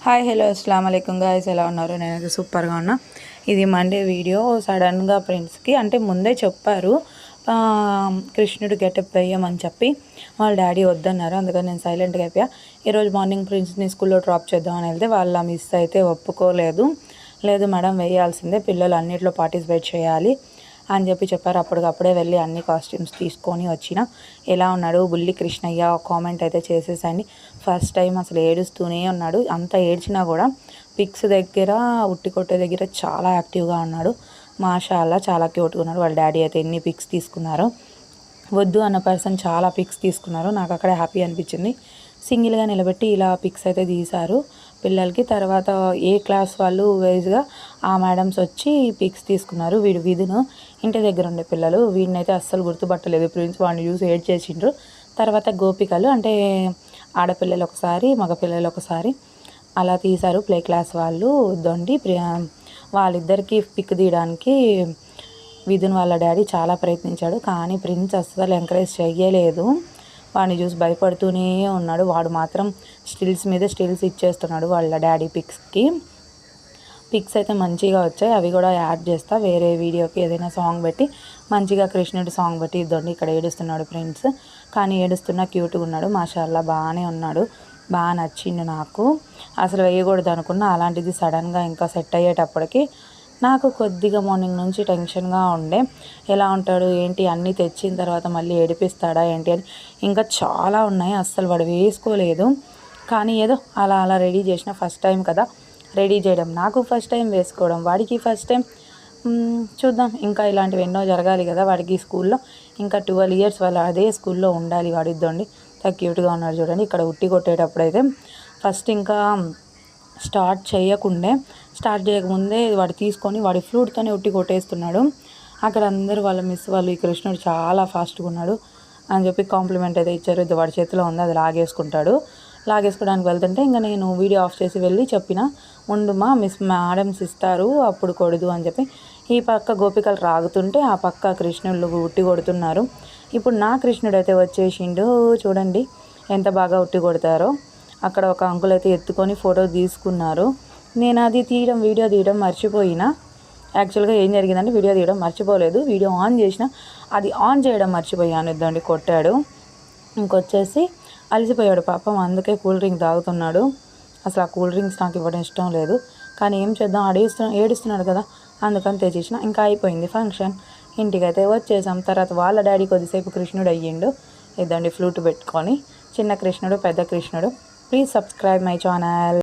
Hi hello అస్సలం వాలేకుమ్ guys, ఎలా ఉన్నారు? నేనైతే సూపర్గా ఉన్నా. ఇది మండే వీడియో. సడన్గా ఫ్రెండ్స్కి అంటే ముందే చెప్పారు కృష్ణుడు గెటప్ వేయమని చెప్పి, వాళ్ళ డాడీ వద్దన్నారు. అందుకని నేను సైలెంట్గా అయిపోయా. ఈరోజు మార్నింగ్ ప్రిన్స్ని స్కూల్లో డ్రాప్ చేద్దామని వెళ్తే వాళ్ళ మిస్ అయితే ఒప్పుకోలేదు. లేదు మేడం, వేయాల్సిందే, పిల్లలు అన్నింటిలో పార్టిసిపేట్ చేయాలి అని చెప్పారు. అప్పటికప్పుడే వెళ్ళి అన్ని కాస్ట్యూమ్స్ తీసుకొని వచ్చిన. ఎలా ఉన్నాడు బుల్లి కృష్ణయ్య కామెంట్ అయితే చేసేసండి. ఫస్ట్ టైం అసలు ఏడుస్తూనే ఉన్నాడు. అంత ఏడ్చినా కూడా పిక్స్ దగ్గర, ఉట్టి కొట్టే దగ్గర చాలా యాక్టివ్గా ఉన్నాడు. మాషాల్లా చాలా క్యూట్గా ఉన్నాడు. వాళ్ళ డాడీ అయితే ఎన్ని పిక్స్ తీసుకున్నారు. వద్దు అన్న పర్సన్ చాలా పిక్స్ తీసుకున్నారు. నాకు అక్కడ హ్యాపీ అనిపించింది. సింగిల్గా నిలబెట్టి ఇలా పిక్స్ అయితే తీశారు పిల్లలకి. తర్వాత ఏ క్లాస్ వాళ్ళు వైజ్గా ఆ మేడమ్స్ వచ్చి పిక్స్ తీసుకున్నారు. వీడు విధును ఇంటి దగ్గర ఉండే పిల్లలు, వీడినైతే అస్సలు గుర్తుపట్టలేదు. ప్రిన్స్ వాడిని చూసి ఏడ్ చేసిండ్రు. తర్వాత గోపికలు అంటే ఆడపిల్లలు ఒకసారి, మగపిల్లలు ఒకసారి అలా తీశారు. ప్లే క్లాస్ వాళ్ళు దొండి వాళ్ళిద్దరికీ పిక్ తీయడానికి విధున్ వాళ్ళ డాడీ చాలా ప్రయత్నించాడు. కానీ ప్రిన్స్ అస్సలు ఎంకరేజ్ చేయలేదు. వాడిని చూసి భయపడుతూనే ఉన్నాడు. వాడు మాత్రం స్టిల్స్ మీద స్టిల్స్ ఇచ్చేస్తున్నాడు వాళ్ళ డాడీ పిక్స్కి. పిక్స్ అయితే మంచిగా వచ్చాయి. అవి కూడా యాడ్ చేస్తా వేరే వీడియోకి. ఏదైనా సాంగ్ పెట్టి మంచిగా కృష్ణుడి సాంగ్ పెట్టి ఇద్దండి. ఇక్కడ ఏడుస్తున్నాడు ప్రిన్స్, కానీ ఏడుస్తున్నా క్యూట్గా ఉన్నాడు. మాషాల్లా బాగానే ఉన్నాడు. బాగా నచ్చిండు నాకు. అసలు వేయకూడదు అనుకున్నా, అలాంటిది సడన్గా ఇంకా సెట్ అయ్యేటప్పటికి నాకు కొద్దిగా మార్నింగ్ నుంచి టెన్షన్గా ఉండే. ఎలా ఉంటాడు ఏంటి, అన్నీ తెచ్చిన తర్వాత మళ్ళీ ఏడిపిస్తాడా ఏంటి అని. ఇంకా చాలా ఉన్నాయి, అస్సలు వాడు వేసుకోలేదు. కానీ ఏదో అలా అలా రెడీ చేసిన. ఫస్ట్ టైం కదా రెడీ చేయడం, నాకు ఫస్ట్ టైం, వేసుకోవడం వాడికి ఫస్ట్ టైం. చూద్దాం, ఇంకా ఇలాంటివి ఎన్నో జరగాలి కదా వాడికి స్కూల్లో. ఇంకా 12 years వాళ్ళు అదే స్కూల్లో ఉండాలి వాడిద్దండి. క్యూట్గా ఉన్నాడు చూడండి. ఇక్కడ ఉట్టి కొట్టేటప్పుడు అయితే ఫస్ట్ ఇంకా స్టార్ట్ చేయకముందే వాడు తీసుకొని వాడి ఫ్లూట్తోనే ఉట్టి కొట్టేస్తున్నాడు. అక్కడ అందరూ వాళ్ళ మిస్ వాళ్ళు ఈ కృష్ణుడు చాలా ఫాస్ట్గా ఉన్నాడు అని చెప్పి కాంప్లిమెంట్ అయితే ఇచ్చారు. ఇది వాడి చేతిలో ఉంది, అది లాగేసుకోవడానికి వెళ్తుంటే ఇంకా నేను వీడియో ఆఫ్ చేసి వెళ్ళి చెప్పిన, ఉండుమా మిస్ మేడమ్స్ ఇస్తారు అప్పుడు కొడదు అని చెప్పి. ఈ పక్క గోపికలు రాగుతుంటే ఆ పక్క కృష్ణుళ్ళు ఉట్టి కొడుతున్నారు. ఇప్పుడు నా కృష్ణుడు అయితే వచ్చేసిండు. చూడండి ఎంత బాగా ఉట్టి కొడతారో. అక్కడ ఒక అంకుల్ అయితే ఎత్తుకొని ఫోటో తీసుకున్నారు. నేను అది వీడియో తీయడం మర్చిపోయినా. యాక్చువల్గా ఏం జరిగిందంటే వీడియో తీయడం మర్చిపోలేదు, వీడియో ఆన్ చేసిన, అది ఆన్ చేయడం మర్చిపోయాను. ఇద్దండి కొట్టాడు. ఇంకొచ్చేసి అలసిపోయాడు పాపం, అందుకే కూల్ డ్రింక్ తాగుతున్నాడు. అసలు ఆ కూల్ డ్రింక్స్ నాకు ఇవ్వడం ఇష్టం లేదు, కానీ ఏం చేద్దాం, ఏడుస్తున్నాడు కదా, అందుకని తెచ్చేసిన. ఇంకా అయిపోయింది ఫంక్షన్. ఇంటికైతే వచ్చేసాం. తర్వాత వాళ్ళ డాడీ కొద్దిసేపు కృష్ణుడు అయ్యిండు. ఇద్దండి ఫ్లూట్ పెట్టుకొని. చిన్న కృష్ణుడు, పెద్ద కృష్ణుడు. Please subscribe my channel.